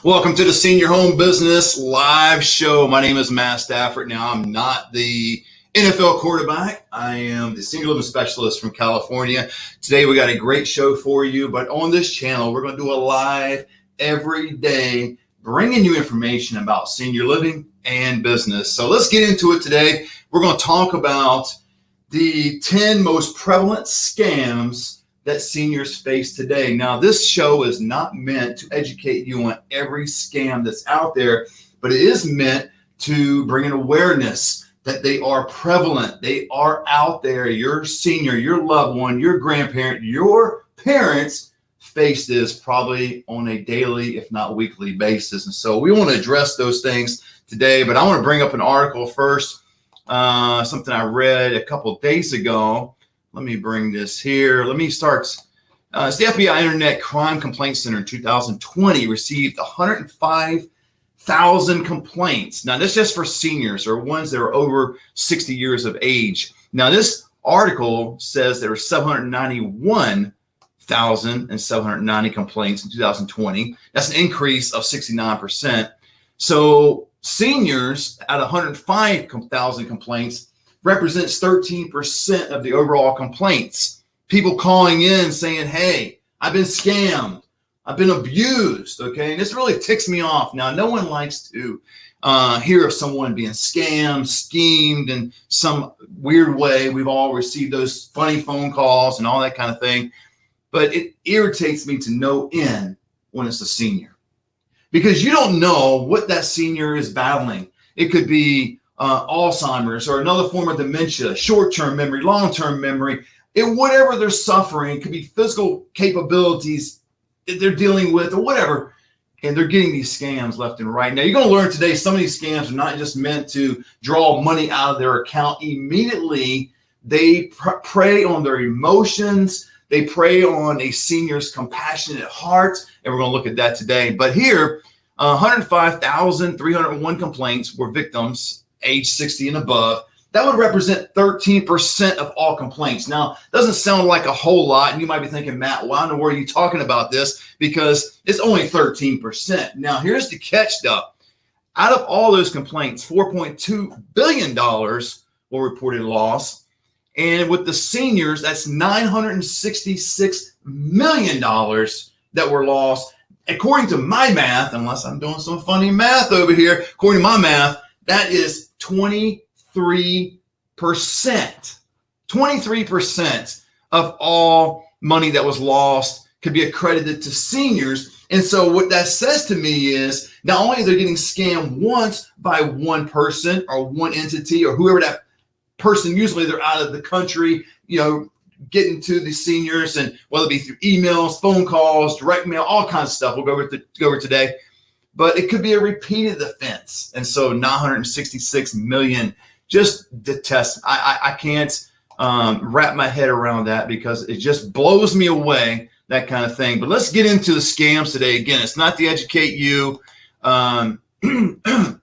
Welcome to the Senior Home Business Live Show. My name is Matt Stafford. Now, I'm not the NFL quarterback. I am the senior living specialist from California. Today, we got a great show for you. But on this channel, we're going to do a live every day, bringing you information about senior living and business. So let's get into it today. We're going to talk about the 10 most prevalent scams that seniors face today. Now, this show is not meant to educate you on every scam that's out there, but it is meant to bring an awareness that they are prevalent. They are out there. Your senior, your loved one, your grandparent, your parents face this probably on a daily, if not weekly basis. And so we want to address those things today, but I want to bring up an article first, something I read a couple of days ago. Let me bring this here. Let me start. It's the FBI Internet Crime Complaint Center in 2020 received 105,000 complaints. Now, this is just for seniors or ones that are over 60 years of age. Now, this article says there were 791,790 complaints in 2020. That's an increase of 69%. So seniors at 105,000 complaints represents 13% of the overall complaints. People calling in saying, hey, I've been scammed. I've been abused. Okay. And this really ticks me off. Now, no one likes to hear of someone being scammed, schemed in some weird way. We've all received those funny phone calls and all that kind of thing. But it irritates me to no end when it's a senior, because you don't know what that senior is battling. It could be Alzheimer's or another form of dementia, short-term memory, long-term memory, and whatever they're suffering. It could be physical capabilities that they're dealing with or whatever, and they're getting these scams left and right. Now, you're going to learn today some of these scams are not just meant to draw money out of their account immediately. They prey on their emotions. They prey on a senior's compassionate heart, and we're going to look at that today. But here, 105,301 complaints were victims age 60 and above. That would represent 13% of all complaints. Now, doesn't sound like a whole lot, and you might be thinking, Matt, why in the world are you talking about this? Because it's only 13%. Now, here's the catch, though. Out of all those complaints, $4.2 billion were reported loss. And with the seniors, that's $966 million that were lost. According to my math, unless I'm doing some funny math over here, according to my math, that is 23%. 23% of all money that was lost could be accredited to seniors. And so what that says to me is not only they're getting scammed once by one person or one entity or whoever that person, usually they're out of the country, getting to the seniors, and whether it be through emails, phone calls, direct mail, all kinds of stuff. We'll go over today. But it could be a repeated offense. And so 966 million, just detest. I can't wrap my head around that, because it just blows me away, that kind of thing. But let's get into the scams today. Again, it's not to educate you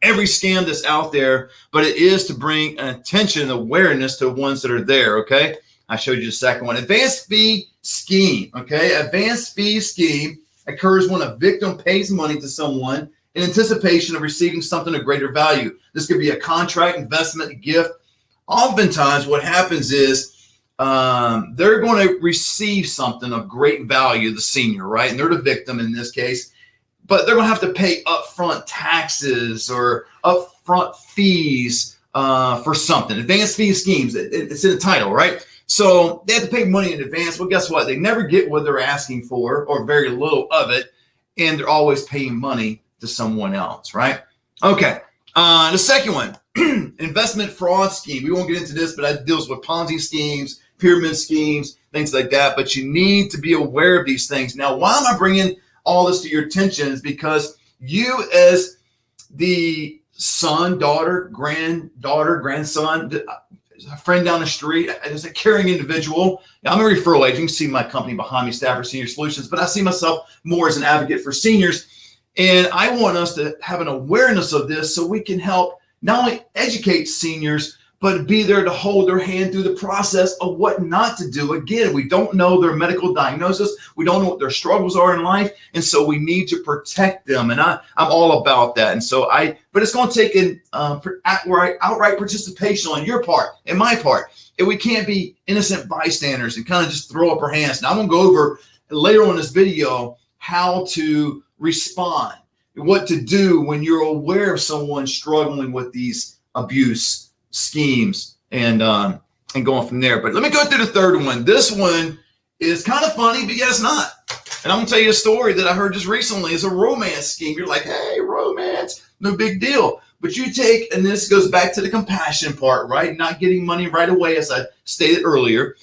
every scam that's out there, but it is to bring an attention and awareness to ones that are there. Okay. I showed you the second one. Advanced fee scheme. Okay. Advanced fee scheme occurs when a victim pays money to someone in anticipation of receiving something of greater value. This could be a contract, investment, a gift. Oftentimes what happens is they're going to receive something of great value, the senior, right? And they're the victim in this case, but they're going to have to pay upfront taxes or upfront fees for something. Advanced fee schemes, it's in the title, right? So they have to pay money in advance. Well, guess what? They never get what they're asking for, or very little of it, and they're always paying money to someone else, right? Okay. The second one, investment fraud scheme. We won't get into this, but that deals with Ponzi schemes, pyramid schemes, things like that. But you need to be aware of these things. Now, why am I bringing all this to your attention? Is because you, as the son, daughter, granddaughter, grandson, a friend down the street, as a caring individual. I'm a referral agent. You can see my company behind me, Stafford Senior Solutions, but I see myself more as an advocate for seniors. And I want us to have an awareness of this so we can help not only educate seniors, but be there to hold their hand through the process of what not to do. Again, we don't know their medical diagnosis. We don't know what their struggles are in life. And so we need to protect them. And I'm all about that. And so but it's going to take an outright participation on your part and my part. And we can't be innocent bystanders and kind of just throw up our hands. Now I'm going to go over later on in this video how to respond, what to do when you're aware of someone struggling with these abuse schemes, and going from there. But let me go through the third one. This one is kind of funny, but yet it's not. And I'm gonna tell you a story that I heard just recently. Is a romance scheme. You're like, hey, romance, no big deal. But you take, and this goes back to the compassion part, right? Not getting money right away, as I stated earlier.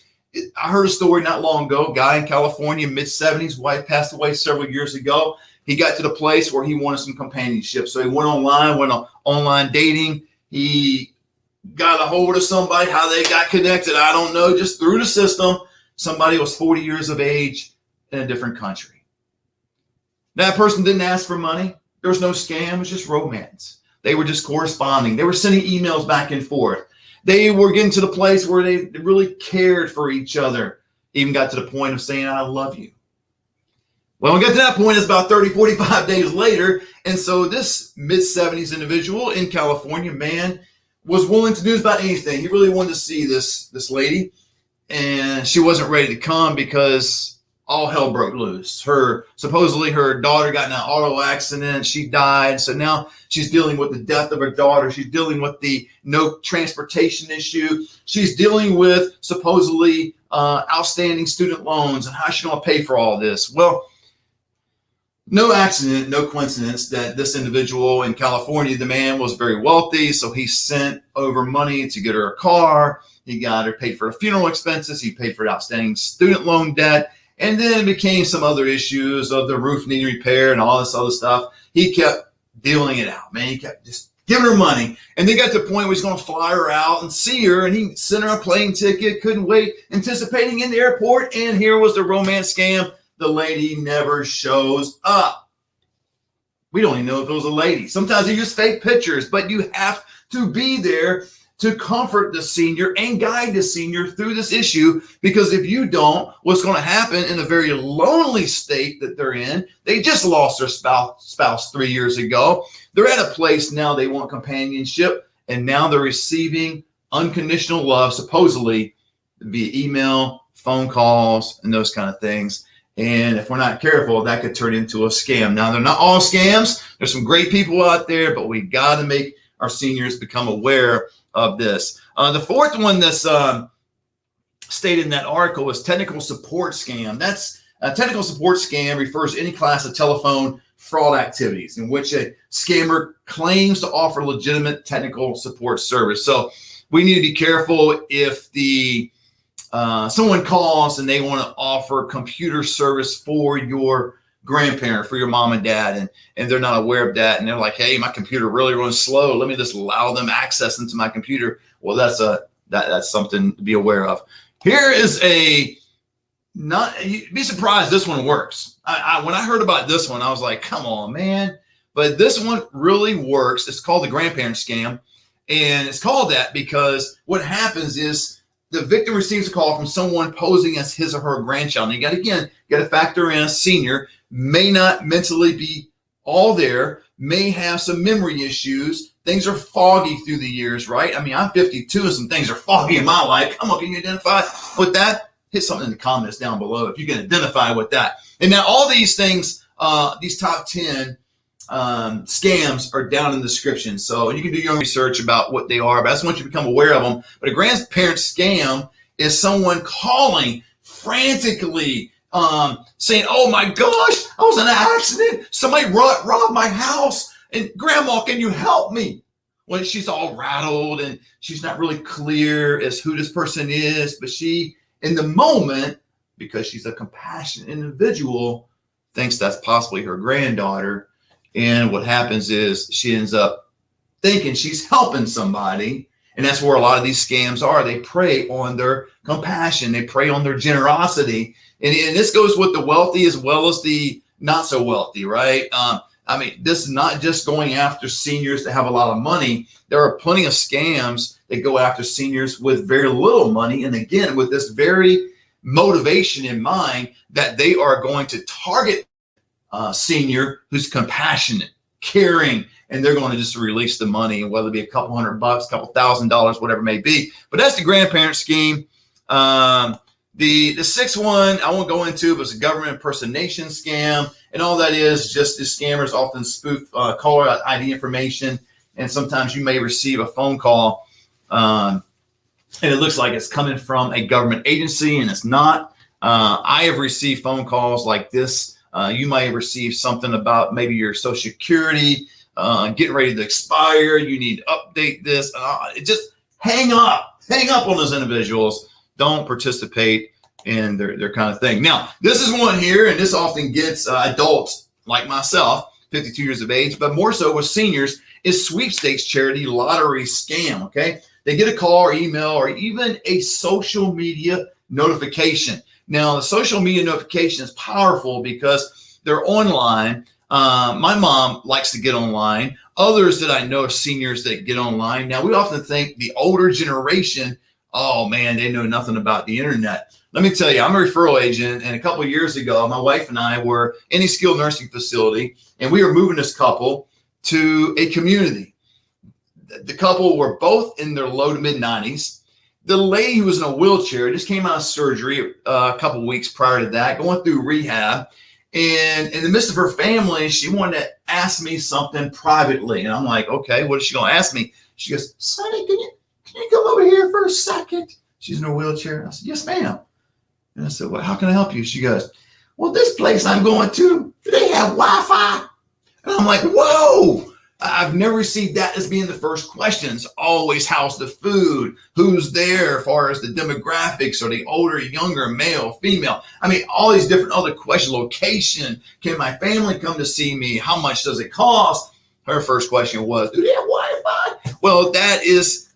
I heard a story not long ago. A guy in California, mid-70s, wife passed away several years ago. He got to the place where he wanted some companionship. So he went on online dating. He got a hold of somebody. How they got connected, I don't know, just through the system. Somebody was 40 years of age in a different country. That person didn't ask for money. There was no scam. It was just romance. They were just corresponding. They were sending emails back and forth. They were getting to the place where they really cared for each other. Even got to the point of saying, I love you. Well, we got to that point, it's about 30, 45 days later. And so this mid-70s individual in California, man, was willing to do about anything. He really wanted to see this lady, and she wasn't ready to come because all hell broke loose. Supposedly her daughter got in an auto accident. She died. So now she's dealing with the death of her daughter. She's dealing with the no transportation issue. She's dealing with supposedly outstanding student loans and how she's going to pay for all this. Well, no accident, no coincidence that this individual in California, the man was very wealthy, so he sent over money to get her a car. He got her paid for her funeral expenses. He paid for outstanding student loan debt. And then it became some other issues of the roof needing repair and all this other stuff. He kept dealing it out, man. He kept just giving her money. And they got to the point where he's going to fly her out and see her. And he sent her a plane ticket, couldn't wait, anticipating in the airport. And here was the romance scam. The lady never shows up. We don't even know if it was a lady. Sometimes they use fake pictures, but you have to be there to comfort the senior and guide the senior through this issue, because if you don't, what's going to happen in the very lonely state that they're in, they just lost their spouse 3 years ago. They're at a place now they want companionship, and now they're receiving unconditional love, supposedly via email, phone calls, and those kind of things. And if we're not careful, that could turn into a scam. Now, they're not all scams. There's some great people out there, but we got to make our seniors become aware of this. The fourth one that's stated in that article is technical support scam. That's a technical support scam refers to any class of telephone fraud activities in which a scammer claims to offer legitimate technical support service. So we need to be careful if someone calls and they want to offer computer service for your grandparent, for your mom and dad, and they're not aware of that, and they're like, hey, my computer really runs slow, let me just allow them access into my computer. Well, that's something to be aware of. Here is you'd be surprised this one works. When I heard about this one, I was like, come on, man. But this one really works. It's called the grandparent scam, and it's called that because what happens is the victim receives a call from someone posing as his or her grandchild. And you got to factor in a senior may not mentally be all there, may have some memory issues. Things are foggy through the years, right? I mean, I'm 52 and some things are foggy in my life. Come on, can you identify with that? Hit something in the comments down below if you can identify with that. And now all these things, these top 10 scams are down in the description. So you can do your own research about what they are, but I just want you to become aware of them. But a grandparent scam is someone calling frantically, saying, oh my gosh, I was in an accident. Somebody robbed my house, and grandma, can you help me? Well, she's all rattled and she's not really clear as who this person is, but she, in the moment, because she's a compassionate individual, thinks that's possibly her granddaughter. And what happens is she ends up thinking she's helping somebody. And that's where a lot of these scams are. They prey on their compassion. They prey on their generosity. And this goes with the wealthy as well as the not so wealthy, right? I mean, this is not just going after seniors that have a lot of money. There are plenty of scams that go after seniors with very little money. And again, with this very motivation in mind that they are going to target a senior who's compassionate, caring, and they're going to just release the money, whether it be a couple $100, couple $1,000, whatever it may be. But that's the grandparent scheme. The sixth one I won't go into, but it's a government impersonation scam. And all that is just the scammers often spoof caller ID information. And sometimes you may receive a phone call and it looks like it's coming from a government agency, and it's not. I have received phone calls like this. You might have received something about maybe your Social Security getting ready to expire. You need to update this. Just hang up on those individuals. Don't participate in their kind of thing. Now, this is one here, and this often gets adults like myself, 52 years of age, but more so with seniors, is Sweepstakes charity lottery scam, okay? They get a call or email or even a social media notification. Now, the social media notification is powerful because they're online. My mom likes to get online. Others that I know, seniors that get online. Now, we often think the older generation, oh man, they know nothing about the internet. Let me tell you, I'm a referral agent, and a couple of years ago, my wife and I were in a skilled nursing facility, and we were moving this couple to a community. The couple were both in their low to mid 90s. The lady who was in a wheelchair just came out of surgery a couple of weeks prior to that, going through rehab. And in the midst of her family, she wanted to ask me something privately. And I'm like, okay, what is she going to ask me? She goes, Sonny, can you come over here for a second? She's in a wheelchair. I said, yes, ma'am. And I said, well, how can I help you? She goes, well, this place I'm going to, do they have Wi-Fi? And I'm like, whoa. I've never received that as being the first questions. Always, how's the food? Who's there as far as the demographics? Are they older, younger, male, female? I mean, all these different other questions. Location. Can my family come to see me? How much does it cost? Her first question was, do they have Wi-Fi? Well, that is,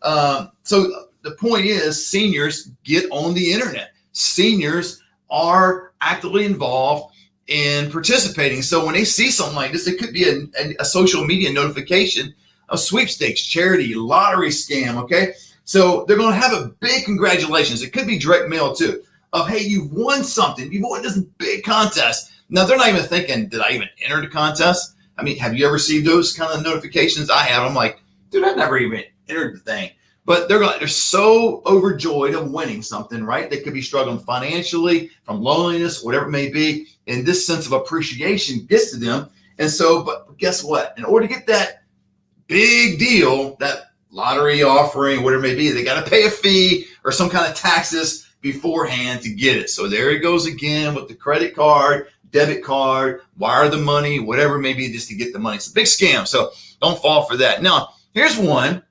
so the point is seniors get on the internet. Seniors are actively involved in participating. So when they see something like this, it could be a social media notification of Sweepstakes, charity, lottery scam, okay? So they're going to have a big congratulations. It could be direct mail too, of, hey, you've won something. You've won this big contest. Now, they're not even thinking, did I even enter the contest? I mean, have you ever received those kind of notifications? I have. I'm like, dude, I never even entered the thing. But they're so overjoyed of winning something, right? They could be struggling financially, from loneliness, whatever it may be. And this sense of appreciation gets to them. And so, but guess what? In order to get that big deal, that lottery offering, whatever it may be, they got to pay a fee or some kind of taxes beforehand to get it. So there it goes again with the credit card, debit card, wire the money, whatever it may be, just to get the money. It's a big scam. So don't fall for that. Now, here's one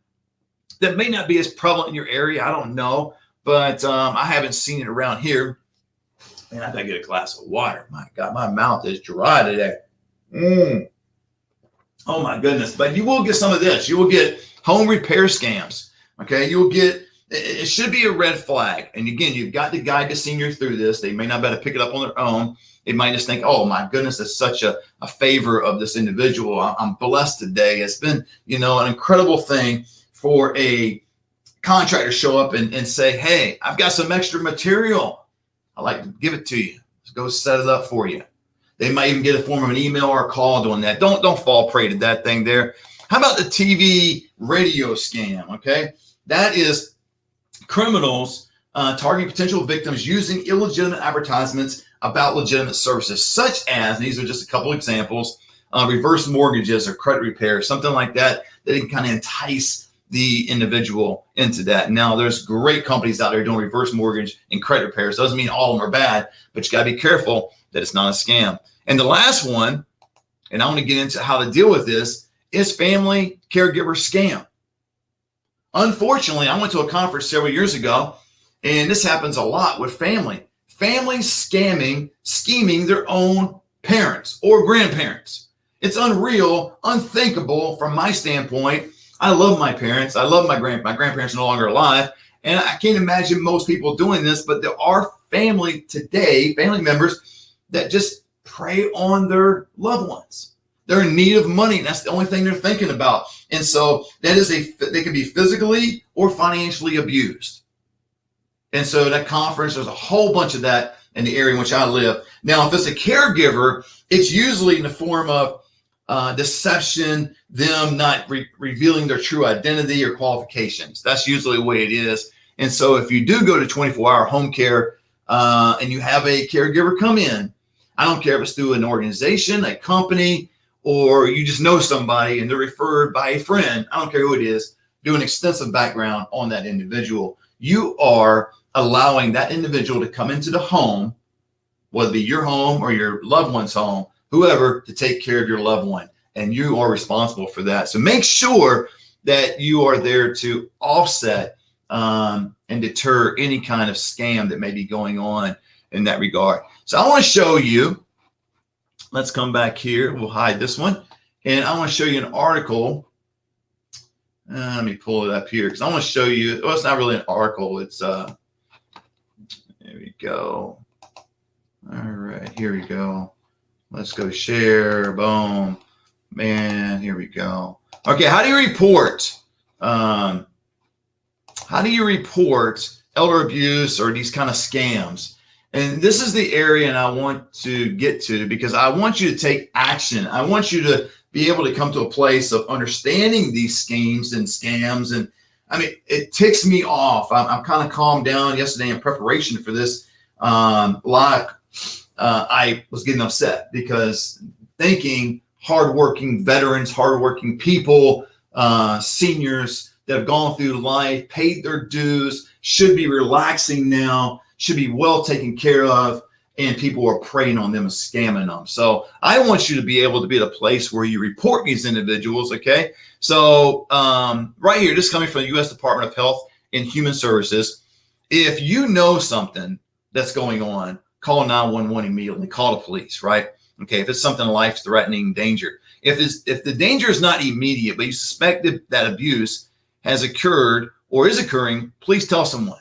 that may not be as prevalent in your area. I don't know, but I haven't seen it around here. Man, I gotta get a glass of water. My God, my mouth is dry today. Oh my goodness. But you will get some of this. You will get home repair scams. Okay. You will get, it should be a red flag. And again, you've got to guide the senior through this. They may not be able to pick it up on their own. They might just think, oh my goodness, it's such a favor of this individual. I'm blessed today. It's been, an incredible thing for a contractor to show up and say, hey, I've got some extra material. I'd like to give it to you. Let's go set it up for you. They might even get a form of an email or a call doing that. Don't fall prey to that thing there. How about the TV radio scam? Okay. That is criminals targeting potential victims using illegitimate advertisements about legitimate services, such as, and these are just a couple examples, reverse mortgages or credit repair, something like that, that can kind of entice the individual into that. Now, there's great companies out there doing reverse mortgage and credit repairs. Doesn't mean all of them are bad, but you got to be careful that it's not a scam. And the last one, and I want to get into how to deal with this, is family caregiver scam. Unfortunately, I went to a conference several years ago, and this happens a lot with families scheming their own parents or grandparents. It's unreal, unthinkable from my standpoint. I love my parents. I love my grandparents are no longer alive. And I can't imagine most people doing this, but there are family members that just prey on their loved ones. They're in need of money. And that's the only thing they're thinking about. And so they can be physically or financially abused. And so that conference, there's a whole bunch of that in the area in which I live. Now, if it's a caregiver, it's usually in the form of deception, them not revealing their true identity or qualifications. That's usually the way it is. And so if you do go to 24-hour home care and you have a caregiver come in, I don't care if it's through an organization, a company, or you just know somebody and they're referred by a friend, I don't care who it is, do an extensive background on that individual. You are allowing that individual to come into the home, whether it be your home or your loved one's home, whoever, to take care of your loved one. And you are responsible for that. So make sure that you are there to offset and deter any kind of scam that may be going on in that regard. So I want to show you, let's come back here. We'll hide this one. And I want to show you an article. Let me pull it up here because I want to show you, well, it's not really an article. It's, there we go. All right, here we go. Let's go share, boom, man, here we go. Okay, how do you report? How do you report elder abuse or these kind of scams? And this is the area and I want to get to because I want you to take action. I want you to be able to come to a place of understanding these schemes and scams. And I mean, it ticks me off. I'm kind of calmed down yesterday in preparation for this live. I was getting upset because thinking hardworking veterans, hardworking people, seniors that have gone through life, paid their dues, should be relaxing now, should be well taken care of, and people are preying on them and scamming them. So I want you to be able to be at a place where you report these individuals, okay? So right here, this is coming from the U.S. Department of Health and Human Services. If you know something that's going on, call 911 immediately, call the police, right? Okay, if it's something life-threatening danger. If the danger is not immediate, but you suspect that abuse has occurred or is occurring, please tell someone.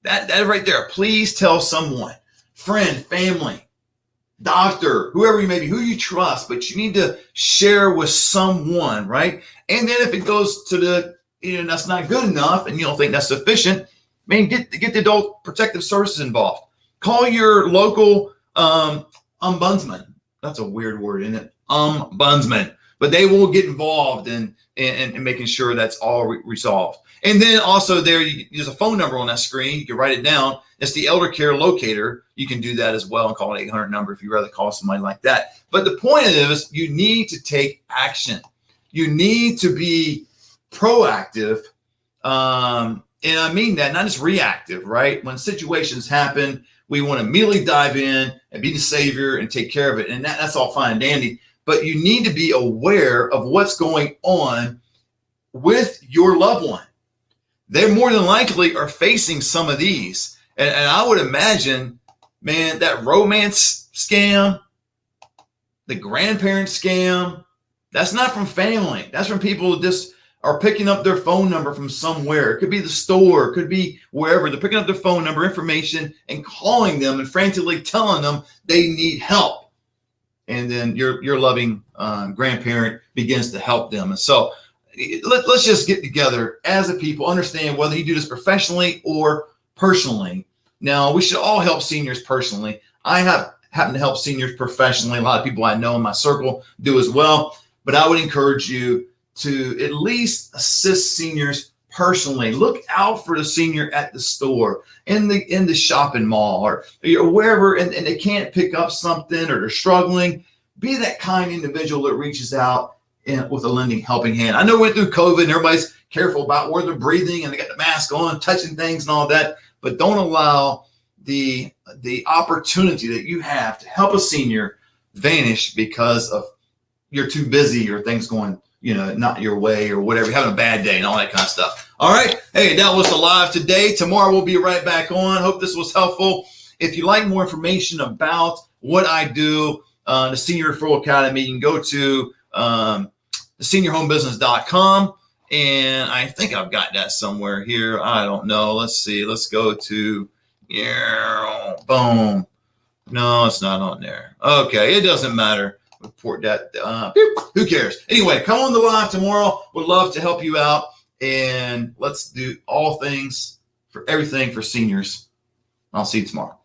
That right there, please tell someone, friend, family, doctor, whoever you may be, who you trust, but you need to share with someone, right? And then if it goes to the, that's not good enough and you don't think that's sufficient, man, get the Adult Protective Services involved. Call your local ombudsman. That's a weird word, isn't it? Ombudsman. But they will get involved in making sure that's all resolved. And then also there's a phone number on that screen. You can write it down. It's the Elder Care Locator. You can do that as well and call an 800 number if you'd rather call somebody like that. But the point is you need to take action. You need to be proactive. And I mean that, not just reactive, right? When situations happen, we want to immediately dive in and be the savior and take care of it. And that's all fine and dandy. But you need to be aware of what's going on with your loved one. They more than likely are facing some of these. And I would imagine, man, that romance scam, the grandparent scam, that's not from family. That's from people who just are picking up their phone number from somewhere. It could be the store, it could be wherever. They're picking up their phone number information and calling them and frantically telling them they need help. And then your loving grandparent begins to help them. And so let's just get together as a people, understand whether you do this professionally or personally. Now, we should all help seniors personally. I happen to help seniors professionally. A lot of people I know in my circle do as well. But I would encourage you to at least assist seniors personally. Look out for the senior at the store, in the shopping mall, or wherever, and they can't pick up something or they're struggling. Be that kind individual that reaches out with a lending helping hand. I know we went through COVID and everybody's careful about where they're breathing and they got the mask on, touching things and all that, but don't allow the opportunity that you have to help a senior vanish because of you're too busy or things going not your way or whatever, having a bad day and all that kind of stuff. All right. Hey, that was the live today. Tomorrow we'll be right back on. Hope this was helpful. If you'd like more information about what I do, the Senior Referral Academy, you can go to theseniorhomebusiness.com. And I think I've got that somewhere here. I don't know. Let's see. Let's go to, boom. No, it's not on there. Okay. It doesn't matter. report that. Who cares? Anyway, come on the live tomorrow. Would love to help you out. And let's do all things for everything for seniors. I'll see you tomorrow.